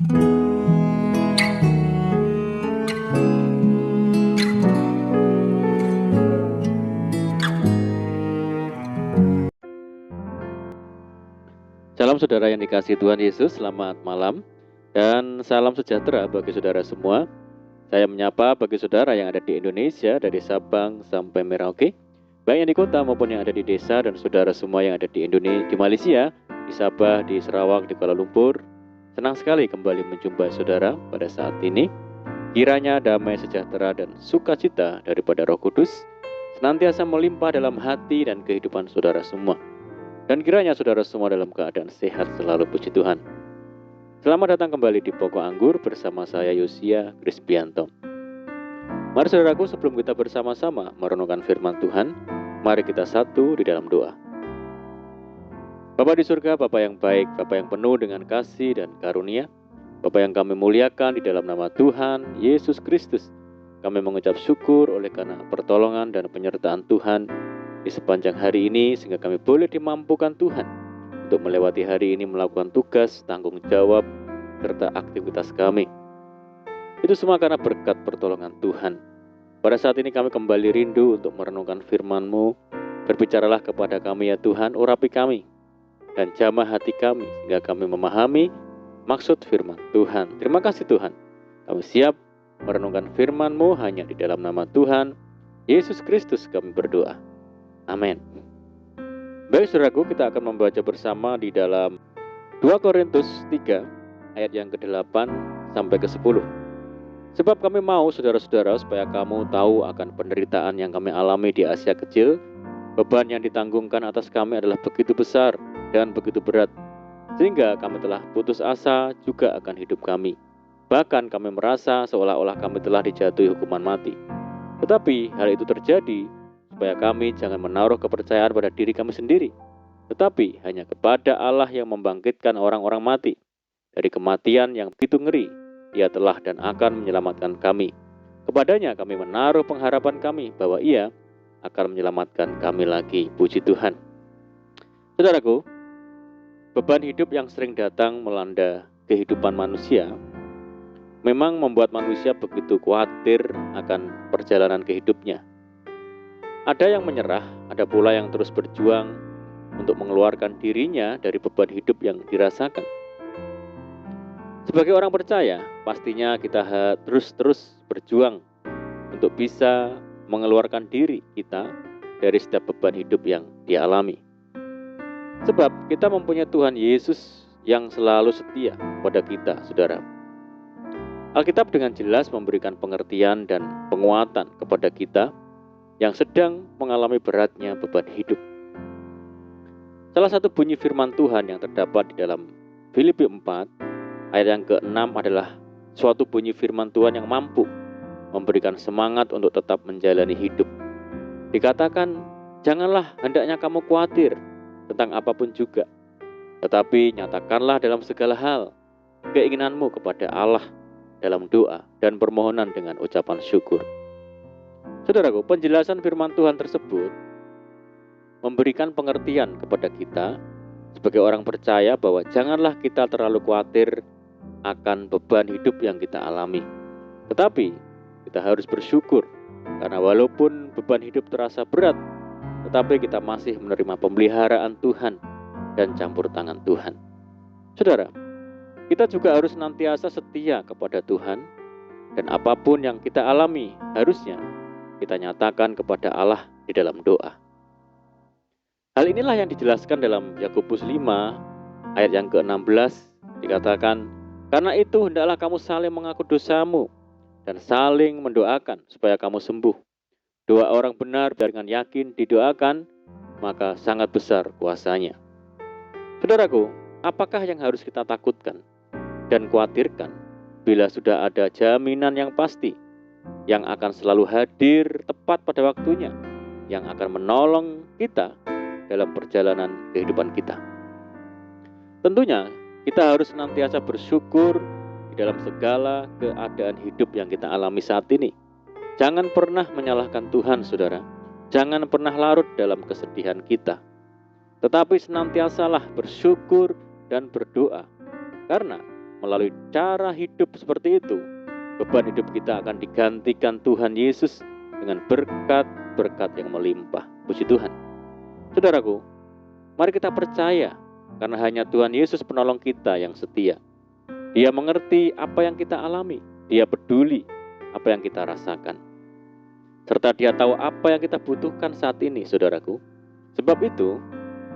Salam saudara yang dikasihi Tuhan Yesus, selamat malam dan salam sejahtera bagi saudara semua. Saya menyapa bagi saudara yang ada di Indonesia dari Sabang sampai Merauke, baik yang di kota maupun yang ada di desa, dan saudara semua yang ada di Indonesia, di Malaysia, di Sabah, di Sarawak, di Kuala Lumpur. Senang sekali kembali menjumpai saudara pada saat ini. Kiranya damai sejahtera dan sukacita daripada Roh Kudus senantiasa melimpah dalam hati dan kehidupan saudara semua. Dan kiranya saudara semua dalam keadaan sehat selalu, puji Tuhan. Selamat datang kembali di Pokok Anggur bersama saya Yosia Krispianto. Mari saudaraku, sebelum kita bersama-sama merenungkan firman Tuhan, mari kita satu di dalam doa. Bapa di surga, Bapa yang baik, Bapa yang penuh dengan kasih dan karunia, Bapa yang kami muliakan di dalam nama Tuhan Yesus Kristus. Kami mengucap syukur oleh karena pertolongan dan penyertaan Tuhan di sepanjang hari ini, sehingga kami boleh dimampukan Tuhan untuk melewati hari ini, melakukan tugas, tanggung jawab, serta aktivitas kami. Itu semua karena berkat pertolongan Tuhan. Pada saat ini kami kembali rindu untuk merenungkan firman-Mu. Berbicaralah kepada kami ya Tuhan, urapi kami dan jamah hati kami, sehingga kami memahami maksud firman Tuhan. Terima kasih Tuhan, kami siap merenungkan firman-Mu hanya di dalam nama Tuhan Yesus Kristus kami berdoa. Amin. Baik saudaraku, kita akan membaca bersama di dalam 2 Korintus 3 ayat yang ke-8 sampai ke-10. Sebab kami mau saudara-saudara supaya kamu tahu akan penderitaan yang kami alami di Asia Kecil. Beban yang ditanggungkan atas kami adalah begitu besar dan begitu berat, sehingga kami telah putus asa juga akan hidup kami. Bahkan kami merasa seolah-olah kami telah dijatuhi hukuman mati. Tetapi hal itu terjadi supaya kami jangan menaruh kepercayaan pada diri kami sendiri, tetapi hanya kepada Allah yang membangkitkan orang-orang mati. Dari kematian yang begitu ngeri, Ia telah dan akan menyelamatkan kami. Kepadanya kami menaruh pengharapan kami bahwa Ia akan menyelamatkan kami lagi. Puji Tuhan. Saudaraku, beban hidup yang sering datang melanda kehidupan manusia memang membuat manusia begitu khawatir akan perjalanan kehidupnya. Ada yang menyerah, ada pula yang terus berjuang untuk mengeluarkan dirinya dari beban hidup yang dirasakan. Sebagai orang percaya, pastinya kita terus berjuang untuk bisa mengeluarkan diri kita dari setiap beban hidup yang dialami. Sebab kita mempunyai Tuhan Yesus yang selalu setia pada kita, saudara. Alkitab dengan jelas memberikan pengertian dan penguatan kepada kita yang sedang mengalami beratnya beban hidup. Salah satu bunyi firman Tuhan yang terdapat di dalam Filipi 4 ayat yang ke-6 adalah suatu bunyi firman Tuhan yang mampu memberikan semangat untuk tetap menjalani hidup. Dikatakan, janganlah hendaknya kamu khawatir tentang apapun juga, tetapi nyatakanlah dalam segala hal keinginanmu kepada Allah dalam doa dan permohonan dengan ucapan syukur. Saudaraku, penjelasan firman Tuhan tersebut memberikan pengertian kepada kita sebagai orang percaya bahwa janganlah kita terlalu khawatir akan beban hidup yang kita alami. Tetapi kita harus bersyukur karena walaupun beban hidup terasa berat, tetapi kita masih menerima pemeliharaan Tuhan dan campur tangan Tuhan. Saudara, kita juga harus senantiasa setia kepada Tuhan, dan apapun yang kita alami harusnya kita nyatakan kepada Allah di dalam doa. Hal inilah yang dijelaskan dalam Yakobus 5 ayat yang ke-16, dikatakan, karena itu hendaklah kamu saling mengaku dosamu dan saling mendoakan supaya kamu sembuh. Doa orang benar dengan yakin didoakan, maka sangat besar kuasanya. Saudaraku, apakah yang harus kita takutkan dan khawatirkan bila sudah ada jaminan yang pasti yang akan selalu hadir tepat pada waktunya, yang akan menolong kita dalam perjalanan kehidupan kita? Tentunya kita harus senantiasa bersyukur di dalam segala keadaan hidup yang kita alami saat ini. Jangan pernah menyalahkan Tuhan, saudara. Jangan pernah larut dalam kesedihan kita, tetapi senantiasalah bersyukur dan berdoa, karena melalui cara hidup seperti itu, beban hidup kita akan digantikan Tuhan Yesus dengan berkat-berkat yang melimpah. Puji Tuhan. Saudaraku, mari kita percaya karena hanya Tuhan Yesus penolong kita yang setia. Dia mengerti apa yang kita alami. Dia peduli apa yang kita rasakan. Serta Dia tahu apa yang kita butuhkan saat ini, saudaraku. Sebab itu,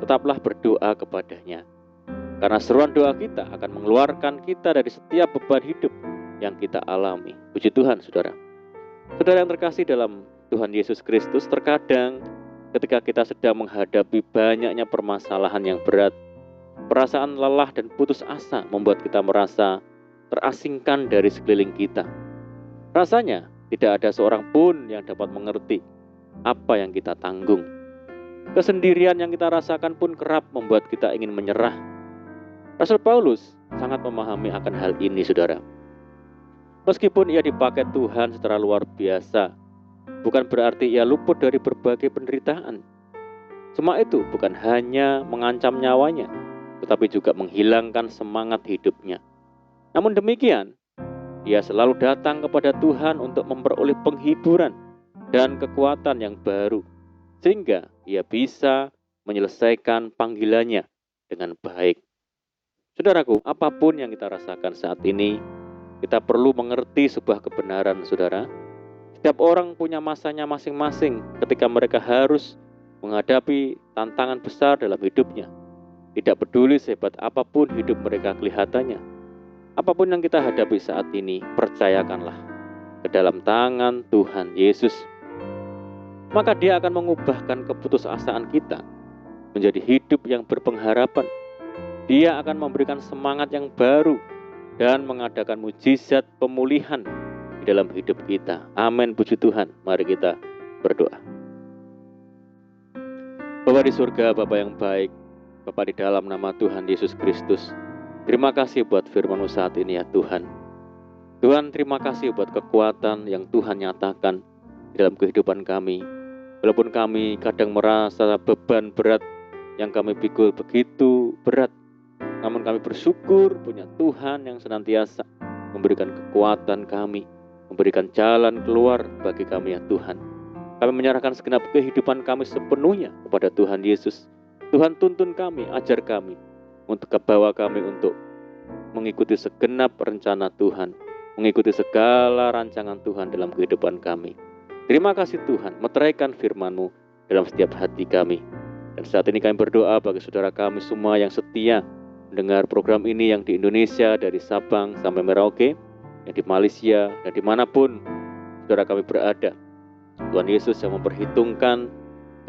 tetaplah berdoa kepadanya. Karena seruan doa kita akan mengeluarkan kita dari setiap beban hidup yang kita alami. Puji Tuhan, saudara. Saudara yang terkasih dalam Tuhan Yesus Kristus, terkadang ketika kita sedang menghadapi banyaknya permasalahan yang berat, perasaan lelah dan putus asa membuat kita merasa terasingkan dari sekeliling kita. Rasanya tidak ada seorang pun yang dapat mengerti apa yang kita tanggung. Kesendirian yang kita rasakan pun kerap membuat kita ingin menyerah. Rasul Paulus sangat memahami akan hal ini, saudara. Meskipun ia dipakai Tuhan secara luar biasa, bukan berarti ia luput dari berbagai penderitaan. Semua itu bukan hanya mengancam nyawanya, tetapi juga menghilangkan semangat hidupnya. Namun demikian, ia selalu datang kepada Tuhan untuk memperoleh penghiburan dan kekuatan yang baru, sehingga ia bisa menyelesaikan panggilannya dengan baik. Saudaraku, apapun yang kita rasakan saat ini, kita perlu mengerti sebuah kebenaran, saudara. Setiap orang punya masanya masing-masing ketika mereka harus menghadapi tantangan besar dalam hidupnya. Tidak peduli sehebat apapun hidup mereka kelihatannya. Apapun yang kita hadapi saat ini, percayakanlah ke dalam tangan Tuhan Yesus. Maka Dia akan mengubahkan keputusasaan kita menjadi hidup yang berpengharapan. Dia akan memberikan semangat yang baru dan mengadakan mujizat pemulihan di dalam hidup kita. Amin, puji Tuhan. Mari kita berdoa. Bapa di surga, Bapa yang baik, Bapa di dalam nama Tuhan Yesus Kristus, terima kasih buat firman-Mu saat ini ya Tuhan. Tuhan, terima kasih buat kekuatan yang Tuhan nyatakan di dalam kehidupan kami. Walaupun kami kadang merasa beban berat yang kami pikul begitu berat, namun kami bersyukur punya Tuhan yang senantiasa memberikan kekuatan kami, memberikan jalan keluar bagi kami ya Tuhan. Kami menyerahkan segenap kehidupan kami sepenuhnya kepada Tuhan Yesus. Tuhan, tuntun kami, ajar kami, untuk kebawa kami untuk mengikuti segenap rencana Tuhan, mengikuti segala rancangan Tuhan dalam kehidupan kami. Terima kasih Tuhan, meteraikan firman-Mu dalam setiap hati kami. Dan saat ini kami berdoa bagi saudara kami semua yang setia mendengar program ini, yang di Indonesia, dari Sabang sampai Merauke, yang di Malaysia, dan dimanapun saudara kami berada. Tuhan Yesus yang memperhitungkan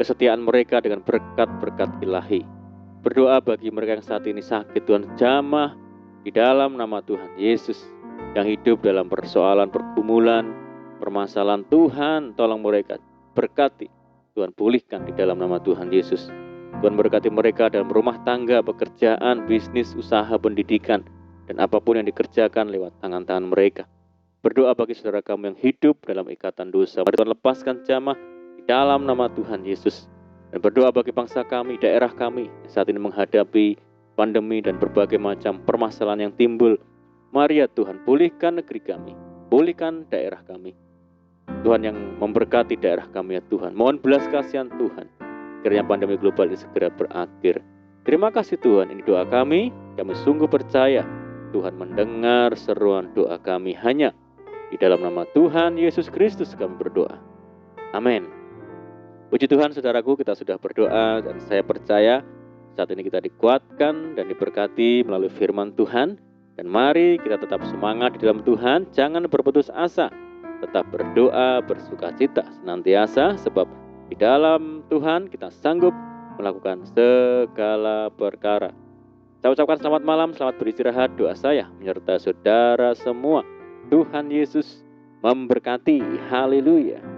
kesetiaan mereka dengan berkat-berkat ilahi. Berdoa bagi mereka yang saat ini sakit, Tuhan jamah di dalam nama Tuhan Yesus. Yang hidup dalam persoalan, pergumulan, permasalahan, Tuhan tolong mereka, berkati. Tuhan pulihkan di dalam nama Tuhan Yesus. Tuhan berkati mereka dalam rumah tangga, pekerjaan, bisnis, usaha, pendidikan, dan apapun yang dikerjakan lewat tangan-tangan mereka. Berdoa bagi saudara kami yang hidup dalam ikatan dosa. Mari Tuhan lepaskan jamah di dalam nama Tuhan Yesus. Dan berdoa bagi bangsa kami, daerah kami yang saat ini menghadapi pandemi dan berbagai macam permasalahan yang timbul. Mari ya Tuhan, pulihkan negeri kami, pulihkan daerah kami. Tuhan yang memberkati daerah kami ya Tuhan. Mohon belas kasihan Tuhan, kiranya pandemi global ini segera berakhir. Terima kasih Tuhan, ini doa kami. Kami sungguh percaya Tuhan mendengar seruan doa kami. Hanya di dalam nama Tuhan Yesus Kristus kami berdoa. Amin. Puji Tuhan, saudaraku, kita sudah berdoa dan saya percaya saat ini kita dikuatkan dan diberkati melalui firman Tuhan. Dan mari kita tetap semangat di dalam Tuhan, jangan berputus asa. Tetap berdoa, bersukacita senantiasa, sebab di dalam Tuhan kita sanggup melakukan segala perkara. Saya ucapkan selamat malam, selamat beristirahat. Doa saya menyertai saudara semua. Tuhan Yesus memberkati. Haleluya.